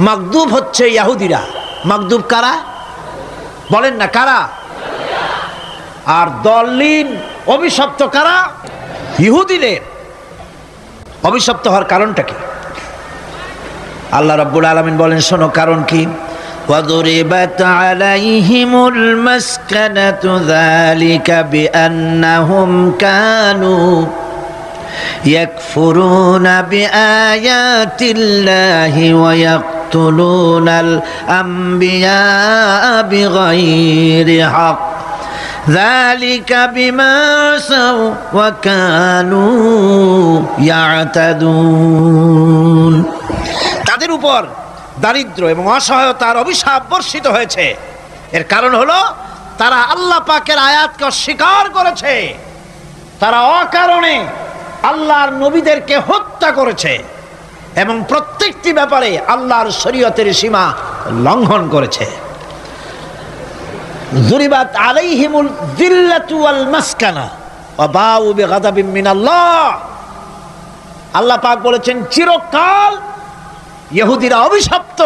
মাগদুব হচ্ছে ইহুদিরা। মাগদুব কারা বলেন না, কারা? আর দলিন অভিশপ্ত কারা? ইহুদিদের। অভিশপ্ত হওয়ার কারণটা কি? আল্লাহ রাব্বুল আলামিন বলেন, শোনো কারণ কি। وَضُرِبَتْ عَلَيْهِمُ الْمَسْكَنَةُ ذَلِكَ بِأَنَّهُمْ كَانُوا يَكْفُرُونَ بِآيَاتِ اللَّهِ وَيَقْتُلُونَ الْأَنْبِيَاءَ بِغَيْرِ حَقٍّ ذَلِكَ بِمَا عَصَوْا وَكَانُوا يَعْتَدُونَ। তাদের উপর দারিদ্র এবং অসহায়তার অভিশাপ বর্ষিত হয়েছে। এর কারণ হলো তারা আল্লাহ পাকের আয়াতকে অস্বীকার করেছে, তারা অকারণে আল্লাহর নবীদেরকে হত্যা করেছে এবং প্রত্যেকটি ব্যাপারে আল্লাহর শরীয়তের সীমা লঙ্ঘন করেছে। যুরিবাত আলাইহিমুল যিল্লাতু ওয়াল মাসকানা ওয়া বাউ বিগাদাবিন মিনাল্লাহ। আল্লাহ পাক বলেছেন চিরকাল ইহুদিরা অভিশপ্ত,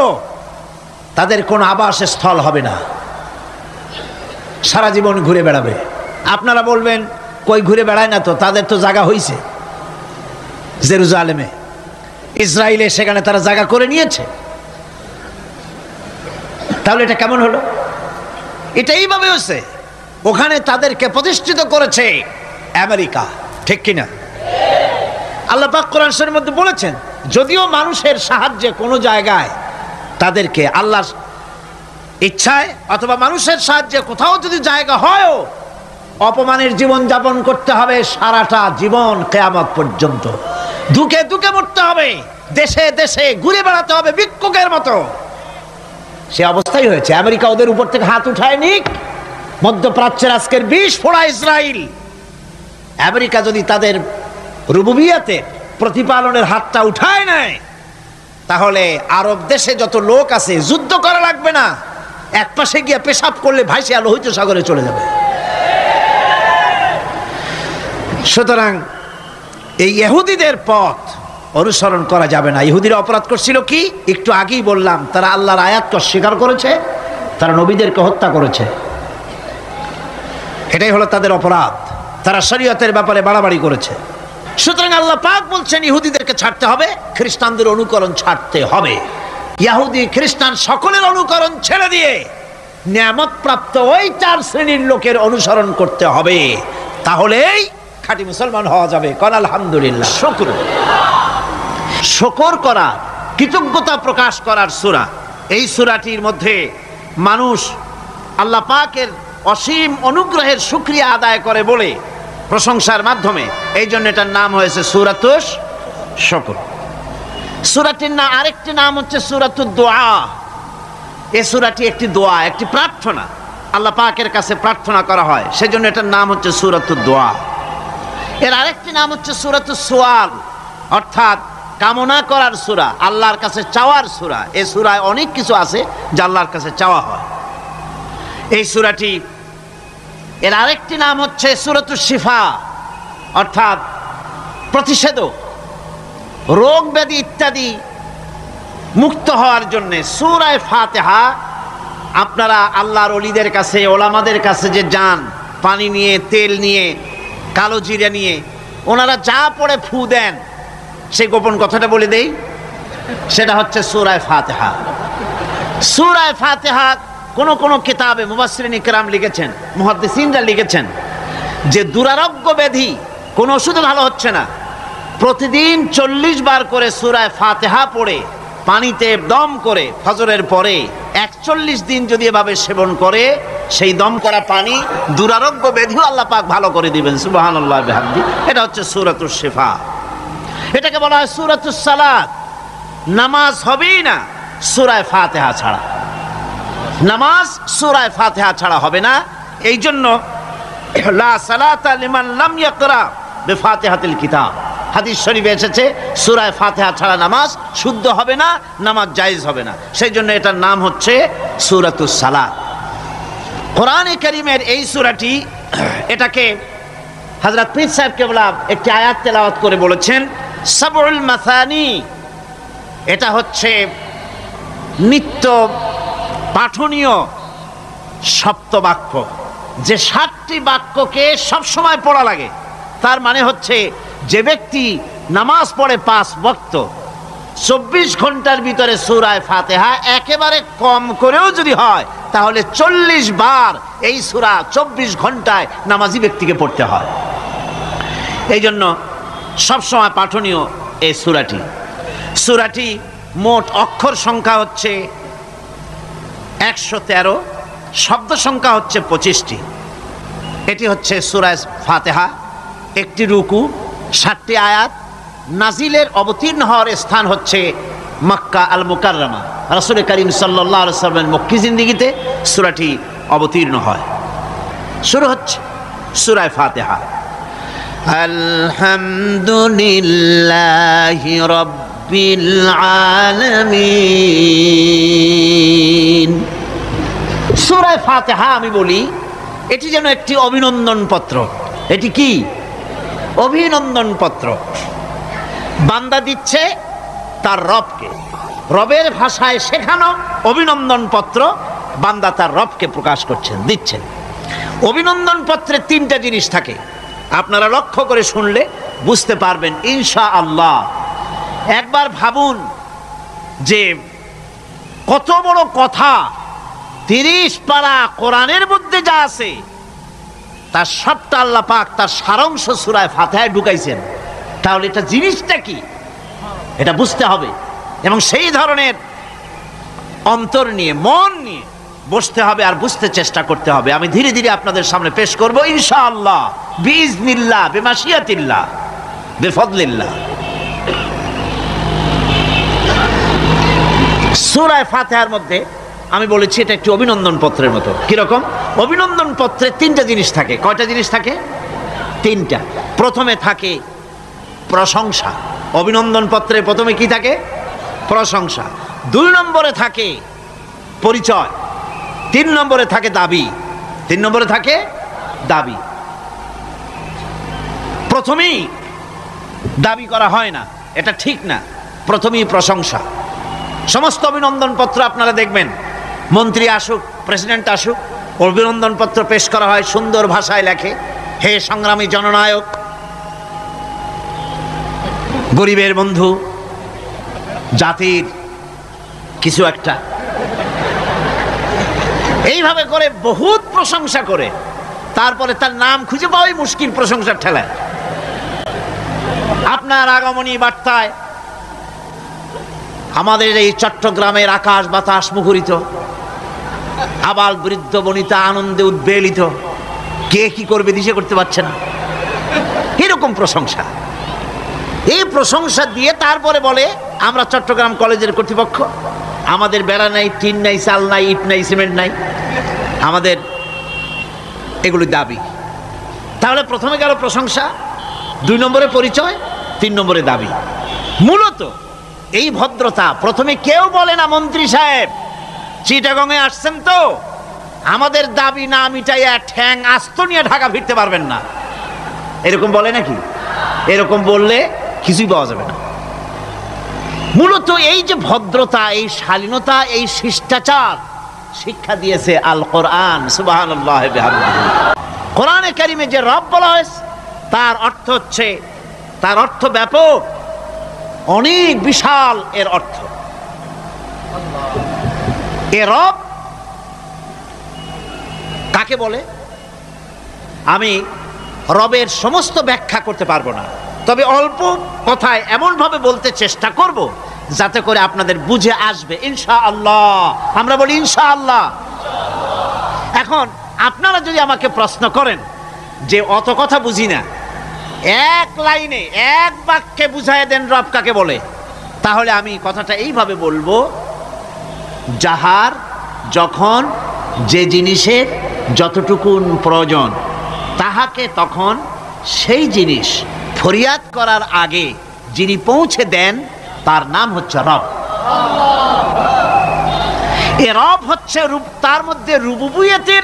তাদের কোনো আবাসস্থল হবে না, সারা জীবন ঘুরে বেড়াবে। আপনারা বলবেন কই ঘুরে বেড়ায় না তো, তাদের তো জায়গা হয়েছে জেরুজালেমে, ইসরায়েলে, সেখানে তারা জায়গা করে নিয়েছে। তাহলে এটা কেমন হলো? এটা এইভাবে হচ্ছে, ওখানে তাদেরকে প্রতিষ্ঠিত করেছে আমেরিকা, ঠিক কিনা? আল্লাহ পাক কোরআন শরীফের মধ্যে বলেছেন, যদিও মানুষের সাহায্যে কোনো জায়গায় তাদেরকে আল্লাহর ইচ্ছায় অথবা মানুষের সাহায্যে কোথাও যদি জায়গা হয়ও, অপমানের জীবন যাপন করতে হবে সারাটা জীবন, কিয়ামত পর্যন্ত দুঃখে দুঃখে মরতে হবে, দেশে দেশে ঘুরে বেড়াতে হবে ভিক্ষুকের মতো। সে অবস্থাই হয়েছে। আমেরিকা ওদের উপর থেকে হাত উঠায় নিক, মধ্যপ্রাচ্যের আজকের ২০ ফোড়া ইসরায়েল, আমেরিকা যদি তাদের রুবুবিয়াতে প্রতিপালনের হাতটা উঠায় নেয়, তাহলে আরব দেশে যত লোক আছে যুদ্ধ করা লাগবে না, এক পাশে গিয়ে পেশাব করলে ভাইসে লোহিত সাগরে চলে যাবে। সুতরাং এই ইহুদিদের পথ অনুসরণ করা যাবে না। ইহুদিরা অপরাধ করছিল কি? একটু আগেই বললাম, তারা আল্লাহর আয়াতকে অস্বীকার করেছে, তারা নবীদেরকে হত্যা করেছে, এটাই হলো তাদের অপরাধ। তারা শরীয়তের ব্যাপারে বাড়াবাড়ি করেছে। সুতরাং আল্লাহ পাক বলছেন ইহুদিদেরকে ছাড়তে হবে, খ্রিস্টানদের অনুকরণ ছাড়তে হবে। ইহুদি খ্রিস্টান সকলের অনুকরণ ছেড়ে দিয়ে নিয়ামত প্রাপ্ত ওই ৪ শ্রেণীর লোকের অনুসরণ করতে হবে, তাহলেই খাঁটি মুসলমান হওয়া যাবে। কোন আলহামদুলিল্লাহ। শুকর করা, কৃতজ্ঞতা প্রকাশ করার সূরা। এই সূরাটির মধ্যে মানুষ আল্লাহ পাকের অসীম অনুগ্রহের শুকরিয়া আদায় করে বলে প্রশংসার মাধ্যমে, এই জন্য এটার নাম হয়েছে সূরাতুশ শুকর। সূরাটির না আরেকটি নাম হচ্ছে সূরাতুদ দোয়া। এই সূরাটি একটি দোয়া, একটি প্রার্থনা, আল্লাহ পাকের কাছে প্রার্থনা করা হয়, সেজন্য এটার নাম হচ্ছে সূরাতুদ দোয়া। এর আরেকটি নাম হচ্ছে সূরাতুস সুয়াল, অর্থাৎ কামনা করার সূরা, আল্লাহর কাছে চাওয়ার সূরা। এই সূরায় অনেক কিছু আছে যা আল্লাহর কাছে চাওয়া হয়। এই সূরাটি, এর আরেকটি নাম হচ্ছে সূরাতুশ শিফা, অর্থাৎ প্রতিষেধক, রোগ ব্যাধি ইত্যাদি মুক্ত হওয়ার জন্য। সূরা ফাতিহা, আপনারা আল্লাহর ওলিদের কাছে, ওলামাদের কাছে যে যান, পানি নিয়ে, তেল নিয়ে, কালো জিরা নিয়ে, ওনারা যা পড়ে ফু দেন, সেই গোপন কথাটা বলে দেই, সেটা হচ্ছে সূরা ফাতিহা। সূরা ফাতিহা কোন কিতাবে মুফাসসিরিন ইকরাম লিখেছেন, মুহাদ্দিসিনরা লিখেছেন যে দুরারোগ্য ব্যাধি, কোন ওষুধে ভালো হচ্ছে না, প্রতিদিন 40 বার করে সূরা ফাতিহা পড়ে পানিতে দম করে ফজরের পরে 41 দিন যদি এভাবে সেবন করে, সেই দম করা পানি দুরারোগ্য ব্যাধিও আল্লাহ পাক ভালো করে দিবেন। সুবহানাল্লাহ বিহামদি। এটা হচ্ছে সূরাতুশ শিফা। এটাকে বলা হয় সূরাতুস সালাত। নামাজ হবেই না সূরা ফাতিহা ছাড়া, নামাজ সূরা ফাতিহা ছাড়া হবে না। এই জন্য লা সালাতা লিমান লাম ইয়াকরা বিফাতিহাতিল কিতাব, হাদিস শরীফে এসেছে সূরা ফাতিহা ছাড়া নামাজ শুদ্ধ হবে না, নামাজ জায়েজ হবে না। সেই জন্য এটার নাম হচ্ছে সূরাতুস সালাত। কোরআনে কারীমের এই সূরাটি, এটাকে হযরত পীর সাহেব কেবলা একটি আয়াত তেলাওয়াত করে বলেছেন সাবউল মাসানি। এটা হচ্ছে নিত্য পাঠনীয় সপ্তবাক্য, যে 7টি বাক্যকে সবসময় পড়া লাগে। তার মানে হচ্ছে যে ব্যক্তি নামাজ পড়ে 5 ওয়াক্ত 24 ঘন্টার ভিতরে সূরা ফাতিহা একেবারে কম করেও যদি হয় তাহলে 40 বার এই সূরা 24 ঘন্টায় নামাজি ব্যক্তিকে পড়তে হয়। এই জন্য সবসময় পাঠনীয় এই সূরাটি মোট অক্ষর সংখ্যা হচ্ছে 113, শব্দ সংখ্যা হচ্ছে 25টি। এটি হচ্ছে সূরা ফাতিহা, একটি রুকু, 7টি আয়াত। নাজিলের অবতীর্ণ হওয়ার স্থান হচ্ছে মক্কা আল মুকাররমা। রাসূল করিম সাল্লাল্লাহু আলাইহি ওয়াসাল্লামের মক্কি জিন্দেগিতে সূরাটি অবতীর্ণ হয়। শুরু হচ্ছে সূরা ফাতিহা, আলহামদুলিল্লাহি রাব্বিল আলামিন। সূরা ফাতিহা আমি বলি এটি যেন একটি অভিনন্দন পত্র। এটি কি? অভিনন্দন পত্র। বান্দা দিচ্ছে তার রবকে, রবের ভাষায় শেখানো অভিনন্দন পত্র বান্দা তার রবকে প্রকাশ করছেন, দিচ্ছেন। অভিনন্দন পত্রে 3টা জিনিস থাকে, আপনারা লক্ষ্য করে শুনলে বুঝতে পারবেন ইনশাআল্লাহ। একবার ভাবুন যে কত বড় কথা, 30 পারা কোরআনের মধ্যে যা আছে তার সবটা আল্লাহ পাক তার সারাংশ সূরা ফাতিহায় ঢুকাইছেন। তাহলে এটা জিনিসটা কি এটা বুঝতে হবে, এবং সেই ধরনের অন্তর নিয়ে মন নিয়ে বসতে হবে আর বুঝতে চেষ্টা করতে হবে। আমি ধীরে ধীরে আপনাদের সামনে পেশ করব ইনশাআল্লাহ, বিইজনিল্লাহ, বিমাশিয়াতিল্লাহ, বিফদলিল্লাহ। সূরা ফাতিহার মধ্যে আমি বলেছি এটা একটি অভিনন্দন পত্রের মতো। কিরকম? অভিনন্দন পত্রে 3টা জিনিস থাকে। কয়টা জিনিস থাকে? 3টা। প্রথমে থাকে প্রশংসা। অভিনন্দন পত্রে প্রথমে কি থাকে? প্রশংসা। 2 নম্বরে থাকে পরিচয়। 3 নম্বরে থাকে দাবি। 3 নম্বরে থাকে দাবি। প্রথমেই দাবি করা হয় না, এটা ঠিক না। প্রথমেই প্রশংসা। সমস্ত অভিনন্দন পত্র আপনারা দেখবেন, মন্ত্রী আসুক, প্রেসিডেন্ট আসুক, অভিনন্দন পত্র পেশ করা হয়, সুন্দর ভাষায় লেখে, হে সংগ্রামী জননায়ক, গরিবের বন্ধু, জাতির কিছু একটা, এইভাবে করে বহুত প্রশংসা করে তারপরে তার নাম খুঁজে পাওয়াই মুশকিল প্রশংসার ঠেলায়। আপনার আগমনী বার্তায় আমাদের এই চট্টগ্রামের আকাশ বাতাস মুখরিত, আবাল বৃদ্ধ বনিতা আনন্দে উদ্বেলিত, কে কি করবে দিশে করতে পারছে না, এরকম প্রশংসা। এই প্রশংসা দিয়ে তারপরে বলে আমরা চট্টগ্রাম কলেজের কর্তৃপক্ষ, আমাদের বেড়া নাই, টিন নাই, চাল নাই, ইট নাই, সিমেন্ট নাই, আমাদের এগুলো দাবি। তাহলে প্রথমে গেল প্রশংসা, 2 নম্বরে পরিচয়, 3 নম্বরে দাবি। মূলত এই ভদ্রতা প্রথমে কেউ বলে না, মন্ত্রী সাহেব চিটাগংয়ে আসছেন তো আমাদের দাবি না মিটাইয়া ঠ্যাং আস্ত নিয়ে ঢাকা ফিরতে পারবেন না, এরকম বলে নাকি? এরকম বললে কিছুই পাওয়া যাবে না। মূলত এই যে ভদ্রতা, এই শালীনতা, এই শিষ্টাচার শিক্ষা দিয়েছে আল কোরআন। সুবহানাল্লাহ বিহামদিহি। কোরআনে কারিমে যে রব বলা হয়েছে তার অর্থ হচ্ছে, তার অর্থ ব্যাপক, অনেক বিশাল এর অর্থ। এ রব কাকে বলে আমি রবের সমস্ত ব্যাখ্যা করতে পারবো না, তবে অল্প কথায় এমন ভাবে বলতে চেষ্টা করব যাতে করে আপনাদের বুঝে আসবে ইনশাআল্লাহ। আমরা বলি ইনশাআল্লাহ। এখন আপনারা যদি আমাকে প্রশ্ন করেন যে অত কথা বুঝি না, এক লাইনে এক বাক্যে বুঝায় দেন রব কাকে বলে, তাহলে আমি কথাটা এইভাবে বলবো, যাহার যখন যে জিনিসের যতটুকুন প্রয়োজন তাহাকে তখন সেই জিনিস ফরিয়াদ করার আগে যিনি পৌঁছে দেন তার নাম হচ্ছে রব। এ রব হচ্ছে তার মধ্যে রুবুবিয়তের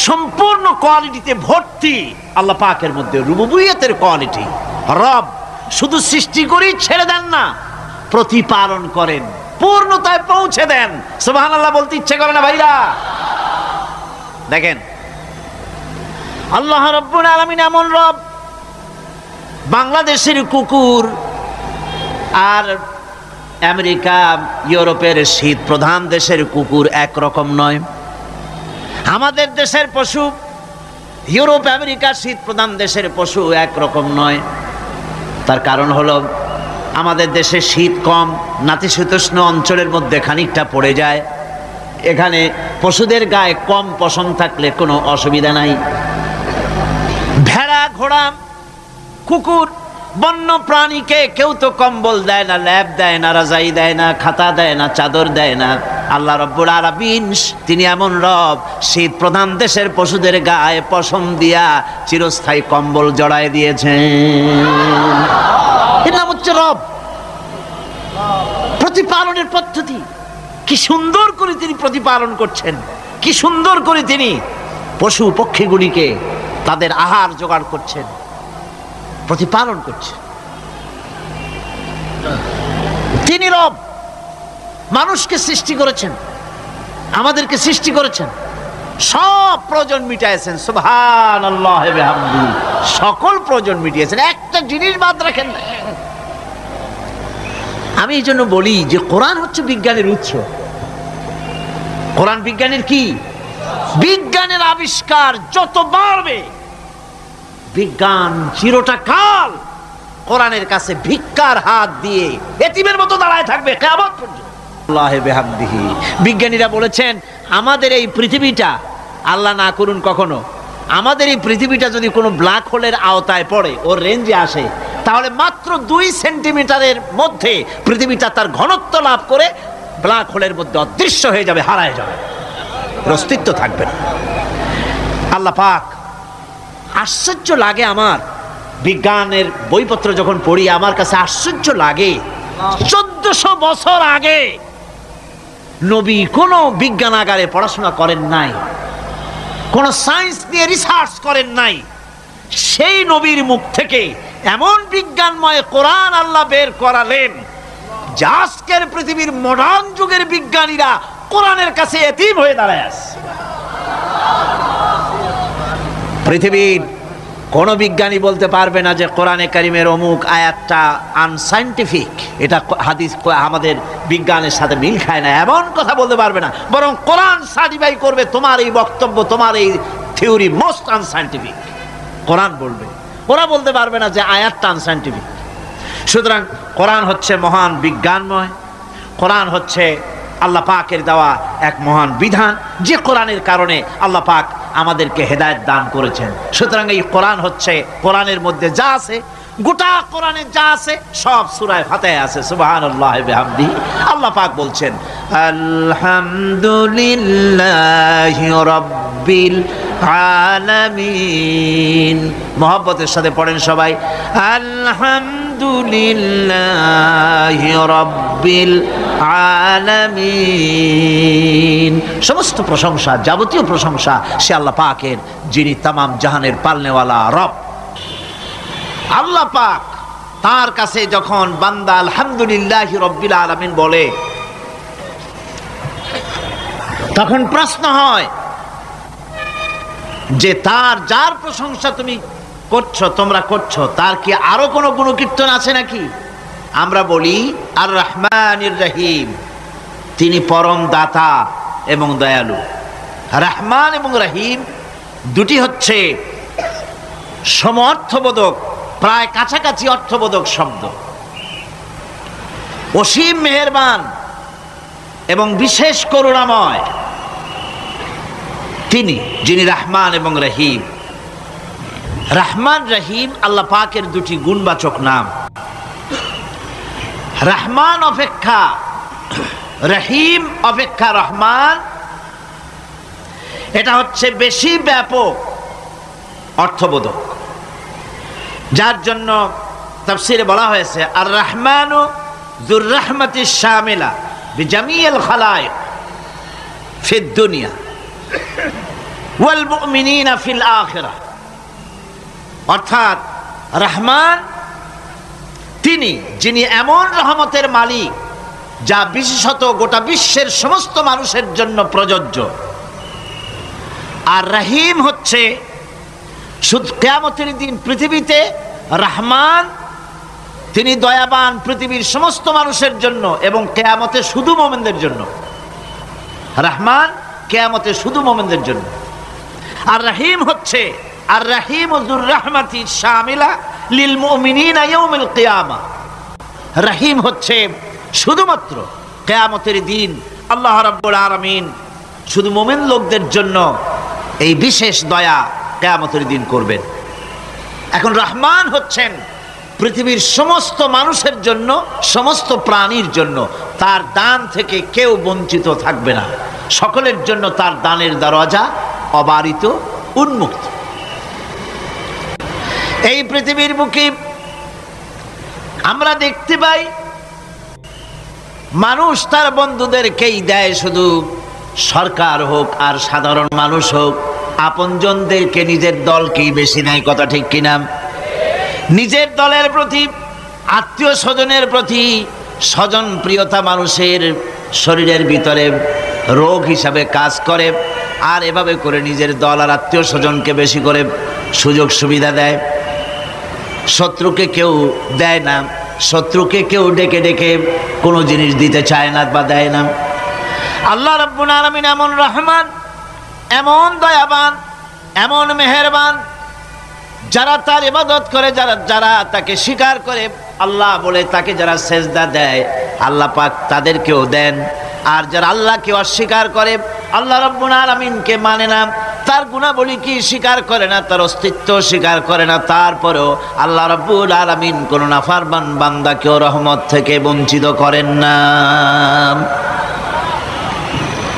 সম্পূর্ণ কোয়ালিটিতে ভর্তি। আল্লাহ পাকের মধ্যে রুবুবিয়তের কোয়ালিটি। রব শুধু সৃষ্টি করেই ছেড়ে দেন না, প্রতিপালন করেন, পূর্ণতায় পৌঁছে দেন। সুবহানাল্লাহ বলতে ইচ্ছে করে না ভাইরা? দেখেন আল্লাহ রাব্বুল আলামিন এমন রব, বাংলাদেশের কুকুর আর আমেরিকা ইউরোপের শীত প্রধান দেশের কুকুর একরকম নয়। আমাদের দেশের পশু ইউরোপ আমেরিকা শীত প্রধান দেশের পশু একরকম নয়। তার কারণ হলো আমাদের দেশে শীত কম, নাতিশীতোষ্ণ অঞ্চলের মধ্যে খানিকটা পড়ে যায়। এখানে পশুদের গায়ে কম পশম থাকলে কোনো অসুবিধা নাই। ভেড়া, ঘোড়া, কুকুর, বন্য প্রাণীকে কেউ তো কম্বল দেয় না, ল্যাপ দেয় না, রাজাই দেয় না, খাতা দেয় না, চাদর দেয় না। আল্লাহ রাব্বুল আলামিন তিনি এমন রব, শীত প্রধান দেশের পশুদের গায়ে পশম দিয়া চিরস্থায়ী কম্বল জড়ায় দিয়েছেন। এর নাম হচ্ছে রব। প্রতিপালনের পদ্ধতি কি সুন্দর করে তিনি প্রতিপালন করছেন, কি সুন্দর করে তিনি পশু পক্ষীগুলিকে তাদের আহার জোগাড় করছেন, প্রতিপালন করছেন। তিনি রব, মানুষকে সৃষ্টি করেছেন, আমাদেরকে সৃষ্টি করেছেন, সব প্রয়োজন মিটাইছেন। সুবহানাল্লাহ ওয়া বিহামদিহি, সকল প্রয়োজন মিটিয়েছেন, একটা জিনিস বাদ রাখেন না। আমি এই জন্য বলি যে কোরআন হচ্ছে বিজ্ঞানের উৎস। কোরআন বিজ্ঞানের কি? বিজ্ঞানের আবিষ্কার যত বাড়বে, বিজ্ঞান চিরটা কাল কোরআনের কাছে ভিক্ষার হাত দিয়ে এতিমের মতো দাঁড়ায় থাকবে কিয়ামত পর্যন্ত। আল্লাহ বিহামদিহি, বিজ্ঞানীরা বলেছেন আমাদের এই পৃথিবীটা, আল্লাহ না করুন কখনো, আমাদের এই পৃথিবীটা যদি কোনো ব্ল্যাক হোলের আওতায় পড়ে, ওর রেঞ্জে আসে, তাহলে মাত্র 2 সেন্টিমিটারের মধ্যে পৃথিবীটা তার ঘনত্ব লাভ করে ব্ল্যাক হোলের মধ্যে অদৃশ্য হয়ে যাবে, হারায় যাবে, অস্তিত্ব থাকবে না। আল্লাহ পাক, আশ্চর্য লাগে আমার বিজ্ঞানের বইপত্র যখন পড়ি, আমার কাছে আশ্চর্য লাগে 1400 বছর আগে নবী কোনো বিজ্ঞানাগারে পড়াশোনা করেন নাই, কোন সায়েন্স নিয়ে রিসার্চ করেন নাই। সেই নবীর মুখ থেকে এমন বিজ্ঞানময় কোরআন আল্লাহ বের করালেন, যে আজকের পৃথিবীর মডার্ন যুগের বিজ্ঞানীরা কোরআনের কাছে এতিম হয়ে দাঁড়ায় আছে। পৃথিবীর কোন বিজ্ঞানী বলতে পারবে না যে কোরআনে কারিমের অমুক আয়াতটা আনসাইন্টিফিক, এটা হাদিস আমাদের বিজ্ঞানের সাথে মিল খায় না, এমন কথা বলতে পারবে না। বরং কোরআন সার্টিফাই করবে তোমার এই বক্তব্য, তোমার এই থিওরি মোস্ট আনসাইন্টিফিক, কোরআন বলবে। ওরা বলতে পারবে না যে আয়াতটা আনসাইন্টিফিক। সুতরাং কোরআন হচ্ছে মহান বিজ্ঞানময়, কোরআন হচ্ছে আল্লাহ পাকের দেওয়া এক মহান বিধান, যে কোরআনের কারণে আল্লাহ পাক আমাদেরকে হেদায়েত দান করেছেন। সুতরাং এই কোরআন হচ্ছে, কোরআনের মধ্যে যা আছে, গোটা কোরআনে যা আছে সব সূরা ফাতিহা আছে। সুবহানাল্লাহ ওয়া বিহামদিহি। আল্লাহ পাক বলছেন আলহামদুলিল্লাহি রাব্বিল আলামিন। মহব্বতের সাথে পড়েন সবাই, আলহামদুলিল্লাহি রাব্বিল আলামিন। সমস্ত প্রশংসা, যাবতীয় প্রশংসা সে আল্লাহ পাকের, যিনি তামাম জাহানের পালনেওয়ালা রব। আল্লাহ পাক তার কাছে যখন বান্দা আলহামদুলিল্লাহি রাব্বিল আলামিন বলে, তখন প্রশ্ন হয় যে তার যার প্রশংসা তুমি করছো, তোমরা করছো, তার কি আরো কোনো গুণকীর্তন আছে নাকি? আমরা বলি আর রহমানির রহিম, তিনি পরম দাতা এবং দয়ালু। রহমান এবং রহিম দুটি হচ্ছে সমঅর্থবোধক, প্রায় কাছাকাছি অর্থবোধক শব্দ। অসীম মেহেরবান এবং বিশেষ করুণাময় তিনি, যিনি রহমান এবং রহিম। রহমান রহিম আল্লাহ পাকের দুটি গুণবাচক নাম। রহমান অপেক্ষা রহিম অপেক্ষা রহমান, এটা হচ্ছে বেশি ব্যাপক অর্থবোধক, যার জন্য তাফসীরে বলা হয়েছে আর রহমানু যুর রাহমাতিশ শামিলা বিজামিল খালায়েক ফিদ দুনিয়া ওয়াল মুমিনিনা ফিল আখিরাহ। অর্থাৎ রহমান তিনি, যিনি এমন রহমতের মালিক যা বিশেষত গোটা বিশ্বের সমস্ত মানুষের জন্য প্রযোজ্য। আর রহিম হচ্ছে শুধু কিয়ামতের দিন পৃথিবীতে রহমান, তিনি দয়াবান পৃথিবীর সমস্ত মানুষের জন্য, এবং কিয়ামতে শুধু মুমিনদের জন্য। রহমান কিয়ামতে শুধু মুমিনদের জন্য। আর রহিম হচ্ছে আর রহিম যুর রাহমাতি শামিলা লিল মুমিনিনা ইয়াউমিল কিয়ামা। রহিম হচ্ছে শুধুমাত্র কিয়ামতের দিন আল্লাহ রাব্বুল আলামিন শুধু মুমিন লোকদের জন্য এই বিশেষ দয়া কিয়ামতের দিন করবেন। এখন রহমান হচ্ছেন পৃথিবীর সমস্ত মানুষের জন্য, সমস্ত প্রাণীর জন্য। তার দান থেকে কেউ বঞ্চিত থাকবে না, সকলের জন্য তার দানের দরজা অবারিত, উন্মুক্ত। এই পৃথিবীর বুকে আমরা দেখতে পাই মানুষ তার বন্ধুদেরকেই দেয়, শুধু সরকার হোক আর সাধারণ মানুষ হোক, আপনজনদেরকে নিজের দলকেই বেশি নেয়। কথা ঠিক কিনা? নিজের দলের প্রতি, আত্মীয় স্বজনের প্রতি স্বজন প্রিয়তা মানুষের শরীরের ভিতরে রোগ হিসাবে কাজ করে, আর এভাবে করে নিজের দল আর আত্মীয় স্বজনকে বেশি করে সুযোগ সুবিধা দেয়। শত্রুকে কেউ দেয় না, শত্রুকে কেউ ডেকে ডেকে কোনো জিনিস দিতে চায় না বা দেয় না। আল্লাহ রাব্বুল আলামিন এমন রহমান, এমন দয়াবান, এমন মেহেরবান, যারা তার ইবাদত করে, যারা তাকে স্বীকার করে, আল্লাহ বলে তাকে যারা সেজদা দেয়, আল্লাহ পাক তাদেরকেও দেন। আর যারা আল্লাহকে অস্বীকার করে, আল্লাহ রাব্বুল আলামিনকে মানে না, তার গুণাবলী কি স্বীকার করে না, তার অস্তিত্ব স্বীকার করে না, তারপরেও আল্লাহ রাব্বুল আলামিন কোন নাফরমান বান্দাকেও রহমত থেকে বঞ্চিত করেন না।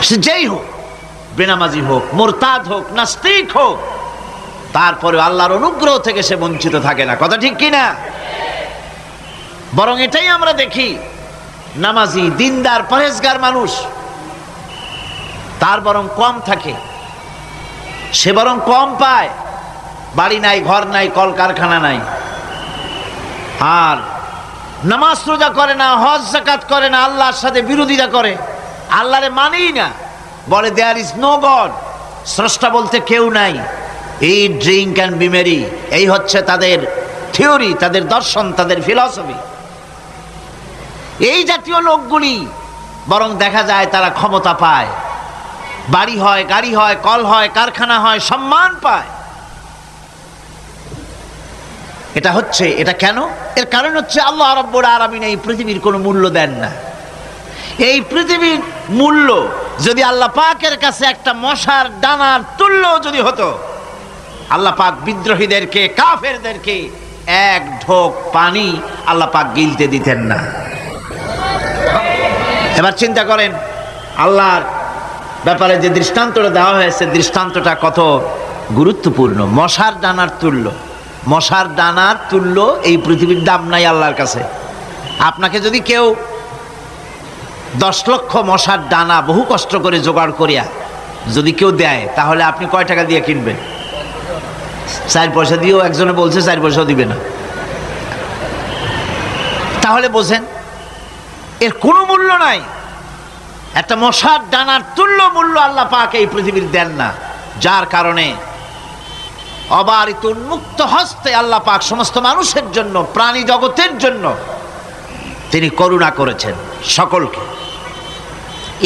সে যেই হোক, বেনামাজি হোক, মুরতাদ হোক, নাস্তিক হোক, তারপরে আল্লাহর অনুগ্রহ থেকে সে বঞ্চিত থাকে না। কথা ঠিক কিনা? বরং এটাই আমরা দেখি, নামাজি, দিনদার, পরেজগার মানুষ তার বরং কম থাকে, সে বরং কম পায়। বাড়ি নাই, ঘর নাই, কলকারখানা নাই, আর নামাজ রোজা করে না, হজ যাকাত করে না, আল্লাহর সাথে বিরোধিতা করে, আল্লাহরে মানেই না, বলে দেয়ার ইজ নো গড, স্রষ্টা বলতে কেউ নাই। এই ড্রিঙ্ক অ্যান্ড বি মেরি, এই হচ্ছে তাদের থিওরি, তাদের দর্শন, তাদের ফিলসফি। এই জাতীয় লোকগুলি বরং দেখা যায় তারা ক্ষমতা পায়, বাড়ি হয়, গাড়ি হয়, কল হয়, কারখানা হয়, সম্মান পায়। এটা কেন? এর কারণ হচ্ছে আল্লাহ রাব্বুল আলামিন এই পৃথিবীর কোনো মূল্য দেন না। এই পৃথিবীর মূল্য যদি আল্লাহ পাকের কাছে একটা মশার ডানার তুল্য যদি হতো, আল্লাহ পাক বিদ্রোহীদেরকে, কাফেরদেরকে এক ঢোক পানি আল্লাহ পাক গিলতে দিতেন না। এবার চিন্তা করেন, আল্লাহর ব্যাপারে যে দৃষ্টান্তটা দেওয়া হয়েছে, দৃষ্টান্তটা কত গুরুত্বপূর্ণ। মশার ডানার তুল্য, মশার ডানার তুল্য এই পৃথিবীর দাম নাই আল্লাহর কাছে। আপনাকে যদি কেউ 10 লক্ষ মশার ডানা বহু কষ্ট করে জোগাড় করিয়া যদি কেউ দেয়, তাহলে আপনি কয় টাকা দিয়ে কিনবেন? 4 পয়সা দিয়েও, একজনে বলছে 4 পয়সাও দিবে না। তাহলে বোঝেন এর কোনো মূল্য নাই। একটা মশার ডানার তুল্য মূল্য আল্লাহ পাক এই পৃথিবীর দেন না, যার কারণে অবারিত উন্মুক্ত হস্তে আল্লাহ পাক সমস্ত মানুষের জন্য, প্রাণী জগতের জন্য তিনি করুণা করেছেন সকলকে।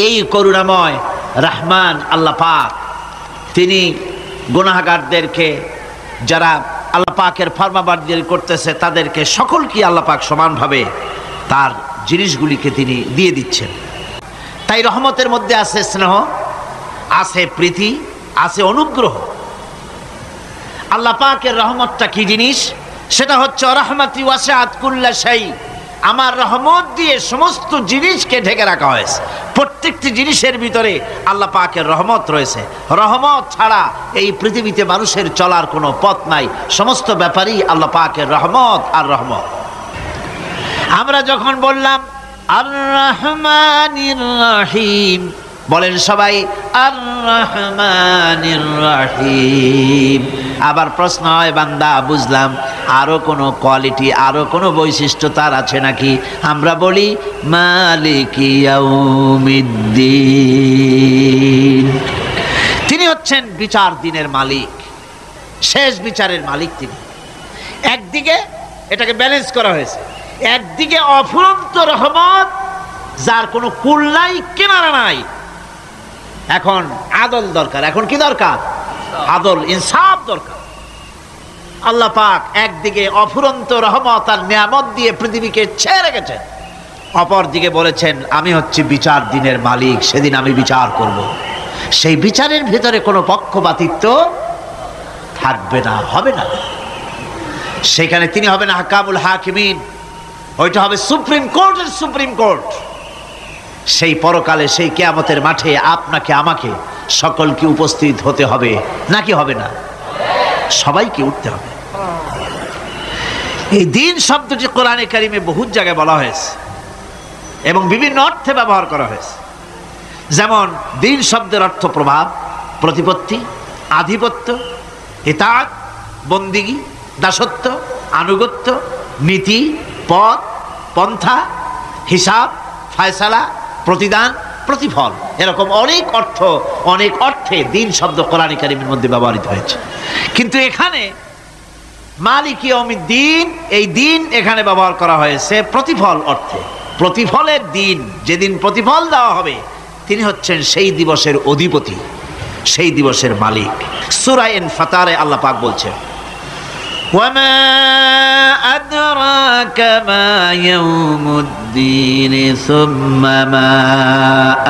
এই করুণাময় রহমান আল্লাহ পাক, তিনি গুনাহগারদেরকে, যারা আল্লাহ পাকের ফরমাবরদারি করতেছে, তাদেরকে সকলকে আল্লাহ পাক সমানভাবে তার জিনিসগুলিকে তিনি দিয়ে দিচ্ছেন। তাই রহমতের মধ্যে আছে স্নেহ, আছে প্রীতি, আছে অনুগ্রহ। আল্লাহ পাকের রহমতটা কি জিনিস? সেটা হচ্ছে রহমতি ওয়াসিআত কুল্লা শাই, আমার রহমত দিয়ে সমস্ত জিনিসকে ঢেকে রাখা হয়েছে। প্রত্যেকটি জিনিসের ভিতরে আল্লাহ পাকের রহমত রয়েছে। রহমত ছাড়া এই পৃথিবীতে মানুষের চলার কোনো পথ নাই। সমস্ত ব্যাপারেই আল্লাহ পাকের রহমত আর রহমত। আমরা যখন বললাম আর রহমানির রহিম, বলেন সবাই আর রহমানির রহিম। আবার প্রশ্ন হয়, বান্দা বুঝলাম, আরো কোনো কোয়ালিটি, আরো কোনো বৈশিষ্ট্য তার আছে নাকি? আমরা বলি মালিকি ইয়াউমিদ্দিন। তিনি হচ্ছেন বিচার দিনের মালিক, শেষ বিচারের মালিক তিনি। একদিকে এটাকে ব্যালেন্স করা হয়েছে, একদিকে অফুরন্ত রহমত, যার কোনো কুল নাই, কিনারা নাই। এখন আদল দরকার। এখন কি দরকার? আদল, ইনসাফ দরকার। আল্লাহ পাক একদিকে অফুরন্ত রহমত আর নিয়ামত দিয়ে পৃথিবীকে ছেয়ে রেখেছেন, অপর দিকে বলেছেন আমি হচ্ছি বিচার দিনের মালিক, সেদিন আমি বিচার করব। সেই বিচারের ভেতরে কোনো পক্ষপাতিত্ব থাকবে না, হবে না। সেখানে তিনি হবেন হাকামুল হাকিমিন, ওইটা হবে সুপ্রিম কোর্টের সুপ্রিম কোর্ট। সেই পরকালে, সেই কিয়ামতের মাঠে আপনাকে আমাকে সকলকে উপস্থিত হতে হবে, নাকি হবে না? সবাইকে উঠতে হবে। এই দিন শব্দটি কোরআনে কারিমে বহু জায়গায় বলা হয়েছে এবং বিভিন্ন অর্থে ব্যবহার করা হয়েছে। যেমন দিন শব্দের অর্থ প্রভাব, প্রতিপত্তি, আধিপত্য, ইতাআত, বন্দিগি, দাসত্ব, আনুগত্য, নীতি, পথ, পন্থা, হিসাব, ফায়সালা, প্রতিদান, প্রতিফল, এরকম অনেক অর্থ, অনেক অর্থে দিন শব্দ কোরআনে কারিমের মধ্যে ব্যবহৃত হয়েছে। কিন্তু এখানে মালিক ইয়াউমিদ্দিন, এই দিন এখানে ব্যবহার করা হয়েছে প্রতিফল অর্থে। প্রতিফলের দিন, যেদিন প্রতিফল দেওয়া হবে, তিনি হচ্ছেন সেই দিবসের অধিপতি, সেই দিবসের মালিক। সূরা ইনফিতারে আল্লাহ পাক বলছেন, ওয়ামা আদরাকা মা ইয়াউমুদ্দিন সুম্মা মা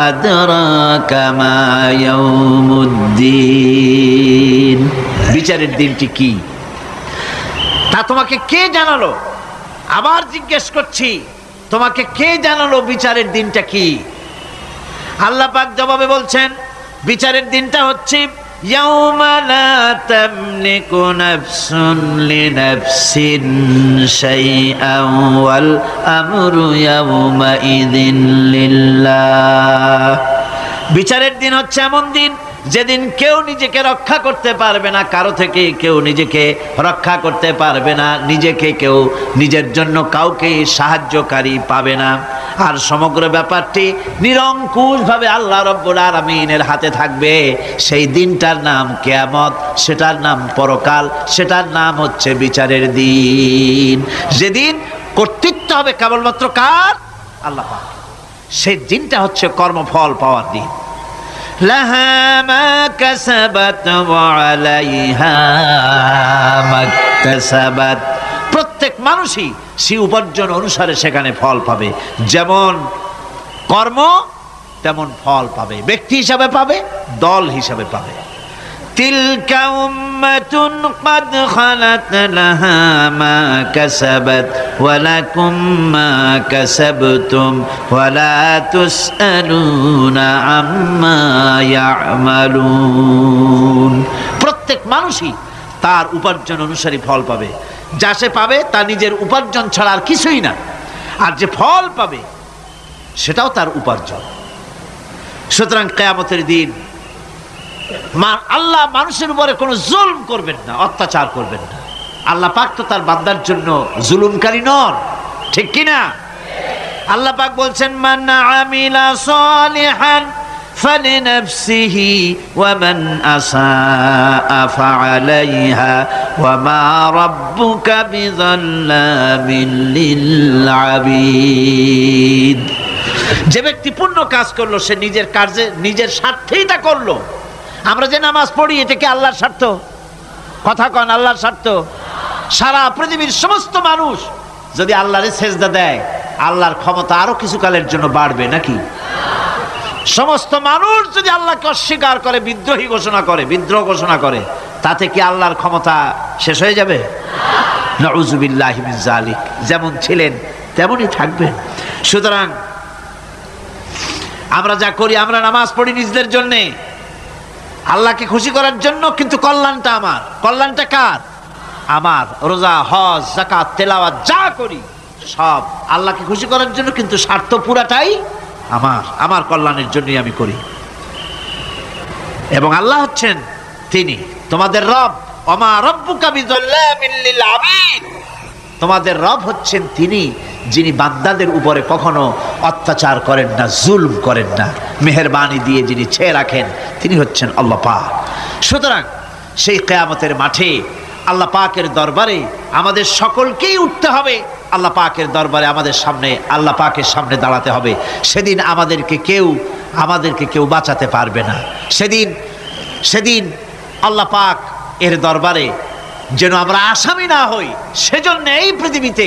আদরাকা মা ইয়াউমুদ্দিন। বিচারের দিনটি কি তা তোমাকে কে জানালো? আবার জিজ্ঞেস করছি, তোমাকে কে জানালো বিচারের দিনটা কি? আল্লাহ পাক জবাবে বলছেন, বিচারের দিনটা হচ্ছে ইয়াউমা লা তামলিকু নাফসুন লিনাফসিন শাইআন ওয়াল আমরু ইয়াউমা ইযিন লিল্লাহ। বিচারের দিন হচ্ছে এমন দিন যেদিন কেউ নিজেকে রক্ষা করতে পারবে না, কারো থেকে কেউ নিজেকে রক্ষা করতে পারবে না, নিজেকে কেউ নিজের জন্য কাউকে সাহায্যকারী পাবে না। আর সমগ্র ব্যাপারটি নিরঙ্কুশভাবে আল্লাহ রাব্বুল আলামিনের হাতে থাকবে। সেই দিনটার নাম কিয়ামত, সেটার নাম পরকাল, সেটার নাম হচ্ছে বিচারের দিন। যেদিন কর্তৃত্ব হবে কেবলমাত্র কার? আল্লাহ পাক। সেই দিনটা হচ্ছে কর্মফল পাওয়ার দিন। লাহা মা কাসাবাত ওয়া আলাইহা মাকতাসাবাত। প্রত্যেক মানুষই সে উপার্জন অনুসারে সেখানে ফল পাবে। যেমন কর্ম তেমন ফল পাবে, ব্যক্তি হিসাবে পাবে, দল হিসাবে পাবে। তিলকা উম্মাতুন ক্বাদ খালাত লাহা মা কাসাবাত ওয়া লাকুম মা কাসাবতুম ওয়া লা তুসআলুনা আম্মা ইয়ামালুন। প্রত্যেক মানুষই তার উপার্জন অনুসারে ফল পাবে। যা সে পাবে তা নিজের উপার্জন ছাড়া আর কিছুই না, আর যে ফল পাবে সেটাও তার উপার্জন। সুতরাং কিয়ামতের দিন আল্লাহ মানুষের উপরে কোনো জুলম করবেন না, অত্যাচার করবেন না। আল্লাহ পাক তো তার বান্দার জন্য জুলুমকারী নন, ঠিক কিনা? আল্লাহ পাক বলছেন, মান আমিলা সালিহান ফালিনাফসিহি ওয়া মান আসাআ ফাআলাইহা ওয়া মা রাব্বুকা বিযাল্লামিল লিল আবিদ। যে ব্যক্তি পুণ্য কাজ করলো সে নিজের কাজে, নিজের স্বার্থেই তা করলো। আমরা যে নামাজ পড়ি, এটা কি আল্লাহর স্বার্থ? কথা কন, আল্লাহর স্বার্থ? সারা পৃথিবীর সমস্ত মানুষ যদি আল্লাহরে সেজদা দেয়, আল্লাহর ক্ষমতা আরো কিছু কালের জন্য বাড়বে নাকি? সমস্ত মানুষ যদি আল্লাহকে অস্বীকার করে, বিদ্রোহী ঘোষণা করে, বিদ্রোহ ঘোষণা করে, তাতে কি আল্লাহর ক্ষমতা শেষ হয়ে যাবে? নাউযুবিল্লাহি মিন যালিক। যেমন ছিলেন তেমনই থাকবেন। সুতরাং আমরা যা করি, আমরা নামাজ পড়ি নিজেদের জন্যে, আল্লাহকে খুশি করার জন্য, কিন্তু কল্যাণটা আমার। কল্যাণটা কার? আমার। রোজা, হজ, যাকাত, তেলাওয়াত যা করি সব আল্লাহকে খুশি করার জন্য, কিন্তু স্বার্থ পুরাটাই আমার, আমার কল্যাণের জন্যই আমি করি। এবং আল্লাহ হচ্ছেন তিনি তোমাদের রব, ওমা রাব্বুকা বিযাল্লামিল লিল আবিদ, তোমাদের রব হচ্ছেন তিনি যিনি বান্দাদের উপরে কখনো অত্যাচার করেন না, জুলম করেন না, মেহেরবানি দিয়ে যিনি ছেয়ে রাখেন তিনি হচ্ছেন আল্লাহ পাক। সুতরাং সেই কিয়ামতের মাঠে আল্লাহ পাকের দরবারে আমাদের সকলকেই উঠতে হবে, আল্লাহ পাকের দরবারে আমাদের সামনে আল্লাহ পাকের সামনে দাঁড়াতে হবে। সেদিন আমাদেরকে কেউ বাঁচাতে পারবে না। সেদিন আল্লাহ পাক এর দরবারে যেন আমরা আসামি না হই, সেজন্য এই পৃথিবীতে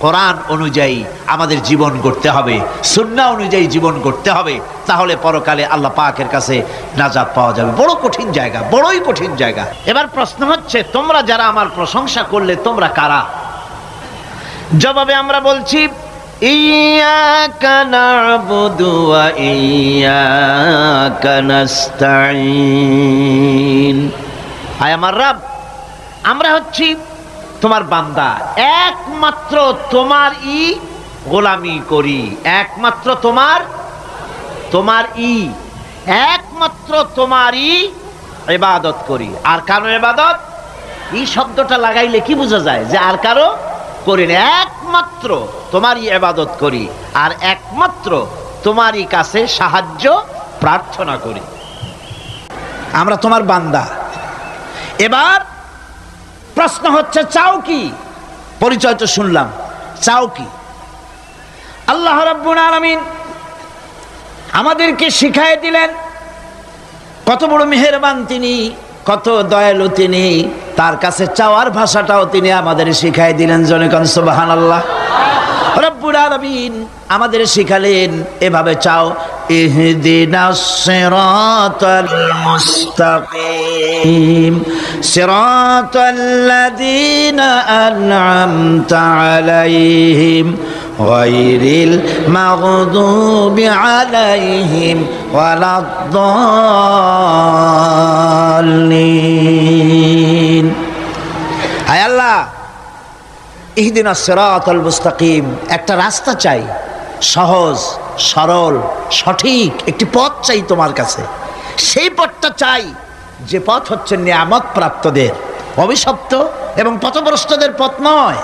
কোরআন অনুযায়ী আমাদের জীবন গড়তে হবে, সুন্নাহ অনুযায়ী জীবন গড়তে হবে, তাহলে পরকালে আল্লাহ পাকের কাছে নাজাত পাওয়া যাবে। বড় কঠিন জায়গা, বড়ই কঠিন জায়গা। এবার প্রশ্ন হচ্ছে, তোমরা যারা আমার প্রশংসা করলে তোমরা কারা? জবাবে আমরা বলছি, ইয়্যাকা না'বুদু ওয়া ইয়্যাকা নাস্তাঈন। আয় আমার রব, আমরা হচ্ছি তোমার বান্দা, একমাত্র তোমারই গোলামি করি, একমাত্র একমাত্র তোমারই ইবাদত করি। আর কারো ইবাদত, এই শব্দটা লাগাইলে কি বোঝা যায় যে আর কারো করি না, একমাত্র তোমারই ইবাদত করি আর একমাত্র তোমারই কাছে সাহায্য প্রার্থনা করি। আমরা তোমার বান্দা। এবার প্রশ্ন হচ্ছে, চাও কি? পরিচয় তো শুনলাম, চাও কি? আল্লাহ রাব্বুল আলামিন আমাদেরকে শিখাই দিলেন, কত বড় মেহেরবান তিনি, কত দয়ালু তিনি, তার কাছে চাওয়ার ভাষাটাও তিনি আমাদের শিখাই দিলেন। জনে কোন সুবহানাল্লাহ। রব্বুল আলামিন আমাদের শিখালেন, এভাবে চাও, ইহদিনাস সিরাতাল মুস্তাকিম সিরাতাল্লাযীনা আন'আমতা আলাইহিম গায়রিল মাগদুবি আলাইহিম ওয়ালাদ-দাল্লিন। হায় আল্লাহ, ইহদিনাস সিরাতাল মুস্তাকিম, একটা রাস্তা চাই, সহজ সরল সঠিক একটি পথ চাই তোমার কাছে। সেই পথটা চাই যে পথ হচ্ছে নিয়ামত প্রাপ্তদের, অভিশপ্ত এবং পথভ্রষ্টদের পথ নয়,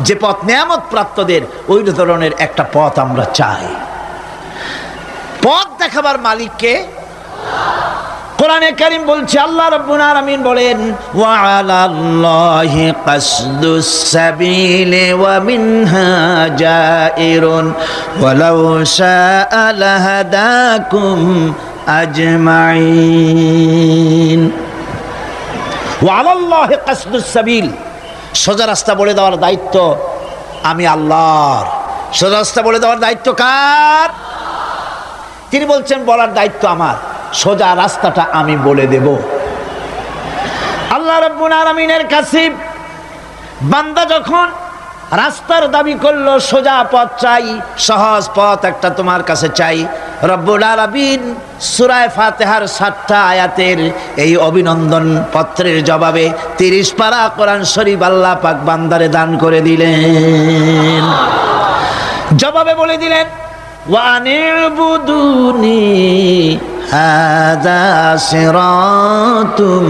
যে পথ নিয়ামত প্রাপ্তদের, ওই ধরনের একটা পথ আমরা চাই। পথ দেখাবার মালিককে কোরআনে কারীম বলছে, আল্লাহ রাব্বুল আলামিন বলেন, ওয়া আলাল্লাহি কাসদুস সাবিলি ওয়া মিনহা জাইরুন ওয়ালাউ শাআ লাহাদাকুম আজমাইন। ওয়া আলাল্লাহি কাসদুস সাবিল, সোজা রাস্তা বলে দেওয়ার দায়িত্ব আমি আল্লাহর। সোজা রাস্তা বলে দেওয়ার দায়িত্ব কার? তিনি বলছেন, বলার দায়িত্ব আমার, সোজা রাস্তাটা আমি বলে দেব। আল্লাহ রাব্বুল আলামিনের কাছে বান্দা যখন রাস্তার দাবি করলো, সোজা পথ চাই, সহজ পথ একটা তোমার কাছে চাই, রব্বুল আলামিন সূরা ফাতিহার 7টা আয়াতের এই অভিনন্দন পত্রের জবাবে 30 পারা কোরআন শরীফ আল্লাহ পাক বান্দারে দান করে দিলেন। জবাবে বলে দিলেন, ওয়া আনি'বুদুনি হাযা সিরাতুম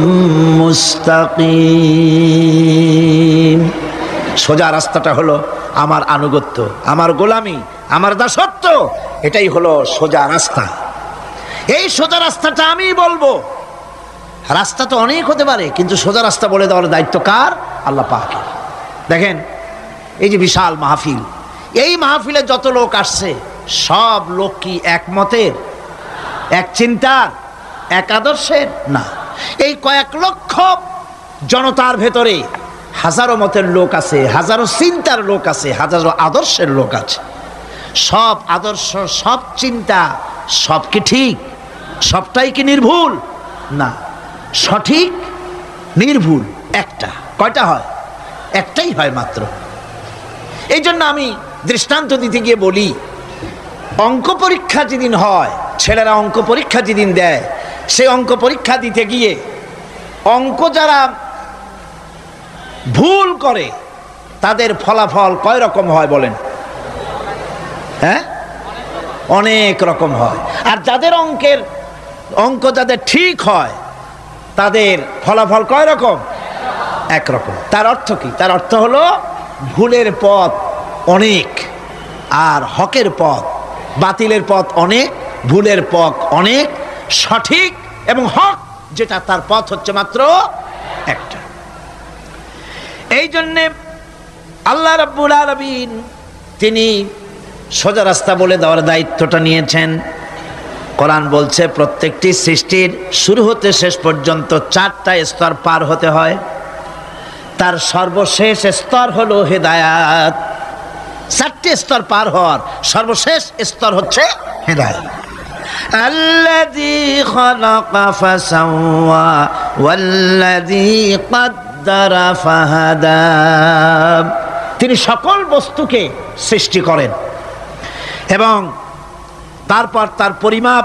মুস্তাকিম। সোজা রাস্তাটা হলো আমার আনুগত্য, আমার গোলামি, আমার দাসত্ব, এটাই হলো সোজা রাস্তা। এই সোজা রাস্তাটা আমি বলবো। রাস্তা তো অনেক হতে পারে, কিন্তু সোজা রাস্তা বলে দেওয়ার দায়িত্ব কার? আল্লাহ পাকের। দেখেন, এই যে বিশাল মাহফিল, এই মাহফিলে যত লোক আসছে, সব লোক কি এক মতের, এক চিন্তার, এক আদর্শের? না। এই কয়েক লক্ষ জনতার ভেতরে হাজারো মতের লোক আছে, হাজারো চিন্তার লোক আছে, হাজারো আদর্শের লোক আছে। সব আদর্শ, সব চিন্তা, সব কি ঠিক? সবটাই কি নির্ভুল? না, সঠিক নির্ভুল একটা। কয়টা হয়? একটাই হয় মাত্র। এই জন্য আমি দৃষ্টান্ত দিতে গিয়ে বলি, অঙ্ক পরীক্ষা যেদিন হয়, ছেলেরা অঙ্ক পরীক্ষা যেদিন দেয়, সেই অঙ্ক পরীক্ষা দিতে গিয়ে অঙ্ক যারা ভুল করে তাদের ফলাফল কয় রকম হয় বলেন? হ্যাঁ, অনেক রকম হয়। আর যাদের অঙ্ক যাদের ঠিক হয় তাদের ফলাফল কয় রকম? একরকম। তার অর্থ কি? তার অর্থ হলো ভুলের পথ অনেক আর হকের পথ, বাতিলের পথ অনেক, ভুলের পথ অনেক, সঠিক এবং হক যেটা তার পথ হচ্ছে মাত্র একটা। এই জন্যে আল্লাহ রাব্বুল আলামিন তিনি সোজা রাস্তা বলে দেওয়ার দায়িত্বটা নিয়েছেন। কোরআন বলছে প্রত্যেকটি সৃষ্টির শুরু হতে শেষ পর্যন্ত 4টা স্তর পার হতে হয়। তার সর্বশেষ স্তর হলো হেদায়াত। 4টে স্তর পার হওয়ার সর্বশেষ স্তর হচ্ছে হেদায়াত। আল্লাযী খালাকা ফাসাওয়া ওয়াল্লাযী কদ্দারা ফাহাদা। তিনি সকল বস্তুকে সৃষ্টি করেন এবং তারপর তার পরিমাপ,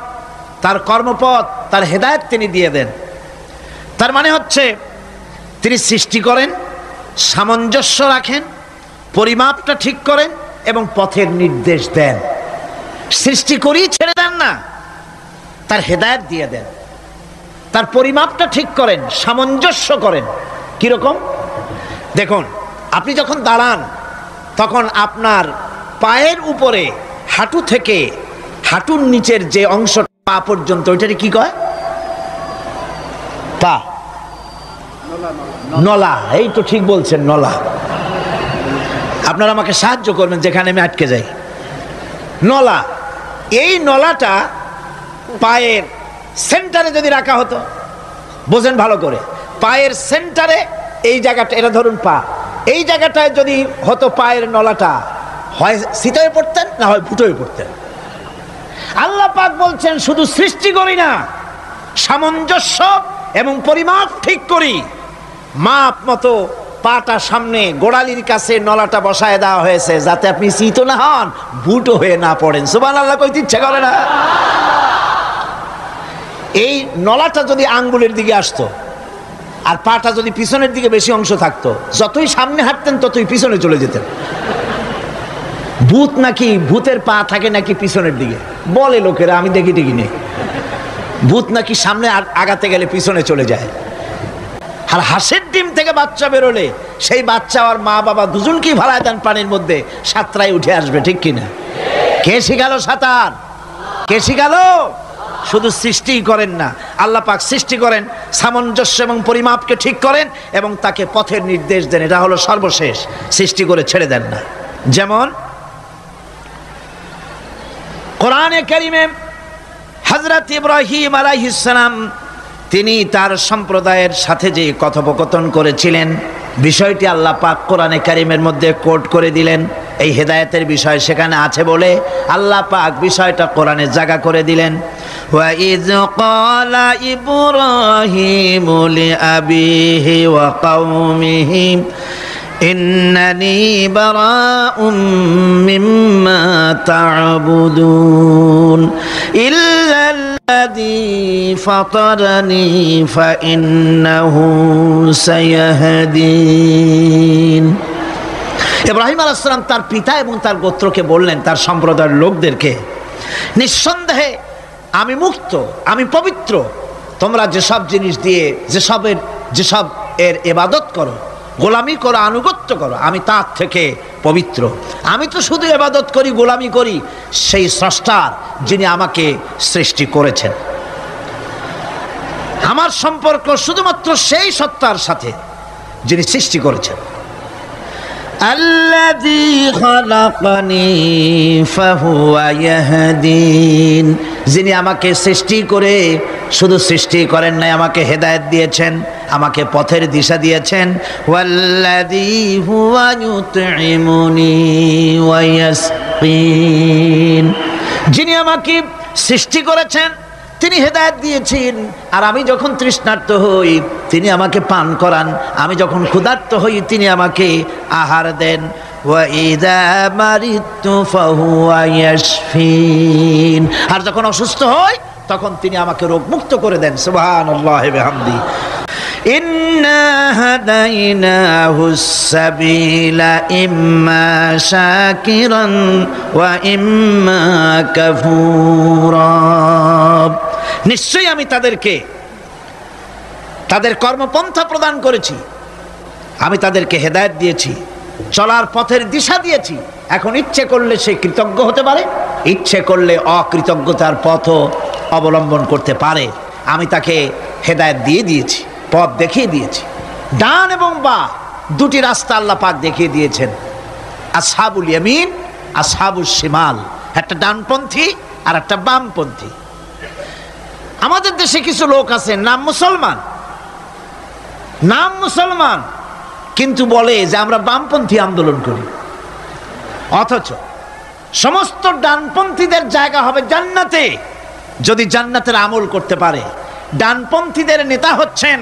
তার কর্মপথ, তার হেদায়েত তিনি দিয়ে দেন। তার মানে হচ্ছে তিনি সৃষ্টি করেন, সামঞ্জস্য রাখেন, পরিমাপটা ঠিক করেন এবং পথের নির্দেশ দেন। সৃষ্টি করেই ছেড়ে দেন না, তার হেদায়েত দিয়ে দেন। তার পরিমাপটা ঠিক করেন, সামঞ্জস্য করেন। কিরকম? দেখুন, আপনি যখন দাঁড়ান তখন আপনার পায়ের উপরে হাঁটু থেকে হাঁটুর নিচের যে অংশ পা পর্যন্ত, ওইটারে কি কয়? পা, নলা। এই তো ঠিক বলছেন, নলা। আপনারা আমাকে সাহায্য করবেন যেখানে আমি আটকে যাই। নলা। এই নলাটা পায়ের সেন্টারে যদি রাখা হতো, বোঝেন ভালো করে, পায়ের সেন্টারে এই জায়গাটা, এটা ধরুন পা, এই জায়গাটায় যদি হতো পায়ের নলাটা, হয় সিটায় পড়তেন না হয় ফুটোয় পড়তেন। আল্লাহ পাক বলছেন শুধু সৃষ্টি করি না, সামঞ্জস্য এবং পরিমাপ ঠিক করি। মাপ মতো পাটা সামনে গোড়ালির কাছে নলাটা বসায় দেওয়া হয়েছে যাতে আপনি চিত না হন, বুটো হয়ে না পড়েন। সুবহানাল্লাহ কইতে ইচ্ছা করে না? এই নলাটা যদি আঙ্গুলের দিকে আসতো আর পাটা যদি পিছনের দিকে বেশি অংশ থাকতো, যতই সামনে হাঁটতেন ততই পিছনে চলে যেতেন। ভূত নাকি, ভূতের পা থাকে নাকি পিছনের দিকে, বলে লোকেরা, আমি দেখি টেকি নেই। ভূত নাকি সামনে আগাতে গেলে পিছনে চলে যায়। আর হাঁসের ডিম থেকে বাচ্চা বেরোলে সেই বাচ্চা আর মা বাবা দুজনকেই ভাড়ায় দেন পানির মধ্যে, সাঁতরায় উঠে আসবে, ঠিক কিনা? কে শিখালো সাঁতার? কে শিখালো? শুধু সৃষ্টিই করেন না, আল্লাহ পাক সৃষ্টি করেন, সামঞ্জস্য এবং পরিমাপকে ঠিক করেন এবং তাকে পথের নির্দেশ দেন। এটা হলো সর্বশেষ। সৃষ্টি করে ছেড়ে দেন না। যেমন কোরআনে কারিমে হযরত ইব্রাহিম আলাইহিস সালাম তিনি তার সম্প্রদায়ের সাথে যে কথোপকথন করেছিলেন, বিষয়টি আল্লাহ পাক কোরআনে কারিমের মধ্যে কোট করে দিলেন। এই হেদায়েতের বিষয় সেখানে আছে বলে আল্লাহ পাক বিষয়টা কোরআনে জায়গা করে দিলেন। ওয়া ইয ক্বালা ইব্রাহিমু লিআবিহি ওয়া কওমিহি ইন্নানি বারাউম মিম্মা তা'বুদুন ইল্লাল্লাযী ফাতারানি ফাইন্নাহু সায়াহদিন। ইব্রাহিম আলাইহিস সালাম তার পিতা এবং তার গোত্রকে বললেন, তার সম্প্রদায়ের লোকদেরকে, নিঃসন্দেহে আমি মুক্ত, আমি পবিত্র। তোমরা যেসব জিনিস দিয়ে যেসব এর ইবাদত করো, গোলামি করো, আনুগত্য করো, আমি তার থেকে পবিত্র। আমি তো শুধু ইবাদত করি, গোলামি করি সেই স্রষ্টার, যিনি আমাকে সৃষ্টি করেছেন। আমার সম্পর্ক শুধুমাত্র সেই সত্তার সাথে যিনি সৃষ্টি করেছেন। আল্লাযী খালাকানি ফাহুয়া ইয়াহদিন, যিনি আমাকে সৃষ্টি করে শুধু সৃষ্টি করেন নাই, আমাকে হেদায়েত দিয়েছেন, আমাকে পথের দিশা দিয়েছেন। ওয়াল্লাযী হুয়া ইউতঈমুনি ওয়া ইয়াসকিন, যিনি আমাকে সৃষ্টি করেছেন, তিনি হেদায়েত দিয়েছেন। আর আমি যখন তৃষ্ণার্ত হই তিনি আমাকে পান করান, আমি যখন ক্ষুধার্ত হই তিনি আমাকে আহার দেন। ওয়া ইযা মারিদতু ফাহুয়া ইয়াশফিন, আর যখন অসুস্থ হই তখন তিনি আমাকে রোগমুক্ত করে দেন। সুবহানাল্লাহি ওয়া বিহামদি। ইন্না হাদাইনাহুস সাবিলা ইম্মা শাকিরান ওয়া ইম্মা কাফুরা, নিশ্চয়ই আমি তাদেরকে তাদের কর্মপন্থা প্রদান করেছি। আমি তাদেরকে হেদায়েত দিয়েছি, চলার পথের দিশা দিয়েছি। এখন ইচ্ছে করলে সে কৃতজ্ঞ হতে পারে, ইচ্ছে করলে অকৃতজ্ঞতার পথও অবলম্বন করতে পারে। আমি তাকে হেদায়েত দিয়ে দিয়েছি, পথ দেখিয়ে দিয়েছি। ডান এবং বাঁ দুটি রাস্তা আল্লাহ পাক দেখিয়ে দিয়েছেন। আসহাবুল ইয়ামিন, আসহাবুল শিমাল, একটা ডানপন্থী আর একটা বামপন্থী। আমাদের দেশে কিছু লোক আছে নাম মুসলমান, কিন্তু বলে যে আমরা বামপন্থী আন্দোলন করি, অথচ সমস্ত ডানপন্থীদের জায়গা হবে জান্নাতে যদি জান্নাতের আমল করতে পারে। ডানপন্থীদের নেতা হচ্ছেন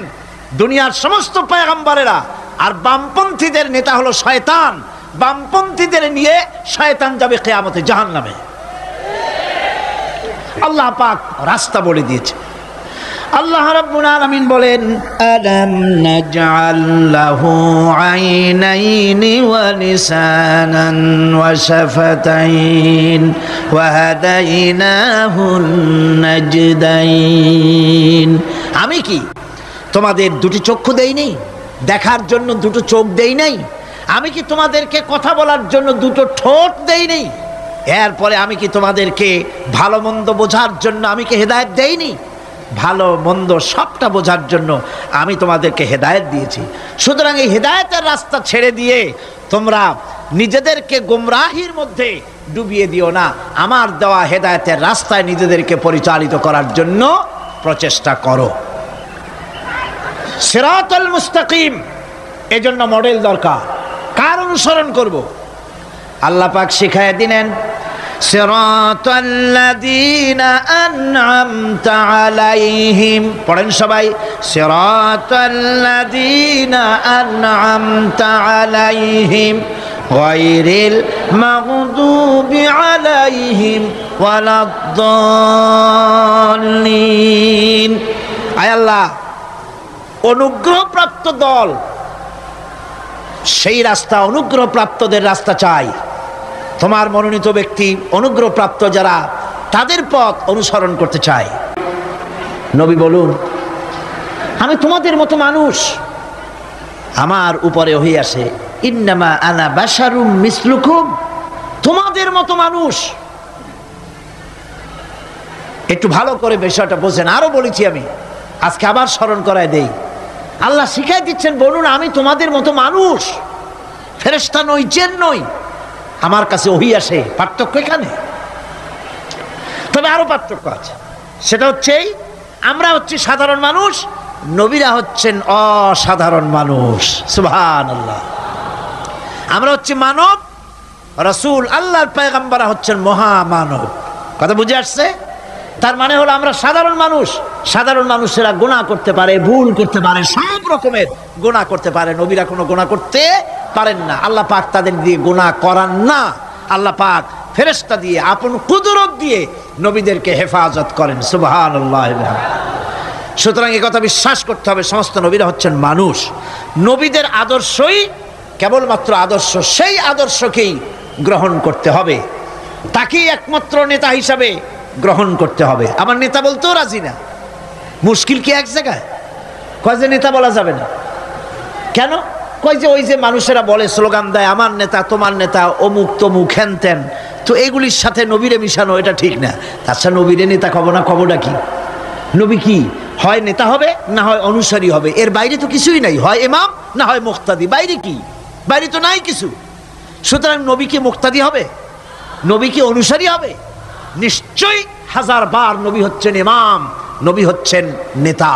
দুনিয়ার সমস্ত পয়গম্বরেরা, আর বামপন্থীদের নেতা হলো শয়তান। বামপন্থীদের নিয়ে শয়তান যাবে কিয়ামতে জাহান্নামে। আল্লাহ পাক রাস্তা বলে দিয়েছে। আল্লাহ রাব্বুল আলামিন বলেন, আলাম নাজআল লাহু আইনাইনি ওয়া লিসানান ওয়া শাফাতাইন ওয়া হাদাইনাহুন নাজদাইন। আমি কি তোমাদের দুটি চক্ষু দেই নাই, দেখার জন্য দুটো চোখ দেই নাই? আমি কি তোমাদেরকে কথা বলার জন্য দুটো ঠোঁট দেই নাই? এরপরে আমি কি তোমাদেরকে ভালো মন্দ বোঝার জন্য আমি কি হেদায়েত দেইনি? ভালো মন্দ সবটা বোঝার জন্য আমি তোমাদেরকে হেদায়েত দিয়েছি। সুতরাং এই হেদায়েতের রাস্তা ছেড়ে দিয়ে তোমরা নিজেদেরকে গোমরাহির মধ্যে ডুবিয়ে দিও না। আমার দেওয়া হেদায়েতের রাস্তায় নিজেদেরকে পরিচালিত করার জন্য প্রচেষ্টা করো। সিরাতাল মুস্তাকিম, এজন্য মডেল দরকার। কার অনুসরণ করব? আল্লাহ পাক শিখায় দিলেন, সিরাতাল্লাযীনা আন'আমতা আলাইহিম। পড়েন সবাই, সিরাতাল্লাযীনা আন'আমতা আলাইহিম গায়রিল মাগদুবি আলাইহিম ওয়ালাদ-দাল্লিন। আয় আল্লাহ, অনুগ্রহপ্রাপ্ত দল, সেই রাস্তা অনুগ্রহপ্রাপ্তদের রাস্তা চাই। তোমার মনোনীত ব্যক্তি অনুগ্রহপ্রাপ্ত যারা, তাদের পথ অনুসরণ করতে চাই। নবী বলুন, আমি তোমাদের মতো মানুষ, আমার উপরে ওহী আসে, ইন্নামা আনা বাশারুম মিসলুকুম, তোমাদের মতো মানুষ। একটু ভালো করে বিষয়টা বোঝেন। আরো বলেছি আমি, আজকে আবার স্মরণ করায় দেই। আল্লাহ শিখাই দিচ্ছেন, বলুন আমি তোমাদের মতো মানুষ, ফেরেশতা নই, জিন নই, আমার কাছে ওহী আসে। পার্থক্য এখানে। তবে আরো পার্থক্য আছে, সেটা হচ্ছে আমরা হচ্ছি সাধারণ মানুষ, নবীরা হচ্ছেন অসাধারণ মানুষ। সুবহানাল্লাহ। আমরা হচ্ছি মানব, রাসূল আল্লাহর পয়গম্বররা হচ্ছেন মহামানব। কথা বুঝে আসছে? তার মানে হলো আমরা সাধারণ মানুষ। সাধারণ মানুষেরা গুনাহ করতে পারে, ভুল করতে পারে, সব রকমের গুনাহ করতে পারে। নবীরা কোনো গুনাহ করতে পারেন না। আল্লাহ পাক তাদের দিয়ে গুনাহ করান না। আল্লাহ পাক ফেরেশতা দিয়ে, আপন কুদরত দিয়ে নবীদেরকে হেফাজত করেন। সুবহানাল্লাহ। সুতরাং এই কথা বিশ্বাস করতে হবে, সমস্ত নবীরা হচ্ছেন মানুষ। নবীদের আদর্শই কেবলমাত্র আদর্শ, সেই আদর্শকেই গ্রহণ করতে হবে, তাকেই একমাত্র নেতা হিসাবে গ্রহণ করতে হবে। আমার নেতা বলতেও রাজি না। মুশকিল কি এক জায়গায়? কয় যে নেতা বলা যাবে না কেন? কয় যে ওই যে মানুষেরা বলে, স্লোগান দেয়, আমার নেতা, তোমার নেতা, অমুক তমুক, হেন তেন। তো এগুলির সাথে নবীরে মিশানো এটা ঠিক না। তাছাড়া নবীরে নেতা কব না, কবটা কি? নবী কি হয় নেতা হবে, না হয় অনুসারী হবে, এর বাইরে তো কিছুই নাই। হয় ইমাম, না হয় মুক্তাদি। বাইরে কি? বাইরে তো নাই কিছু। সুতরাং নবী কি মুক্তাদি হবে? নবী কি অনুসারী হবে? নিশ্চয়ই হাজার বার নবী হচ্ছেন ইমাম, নবী হচ্ছেন নেতা।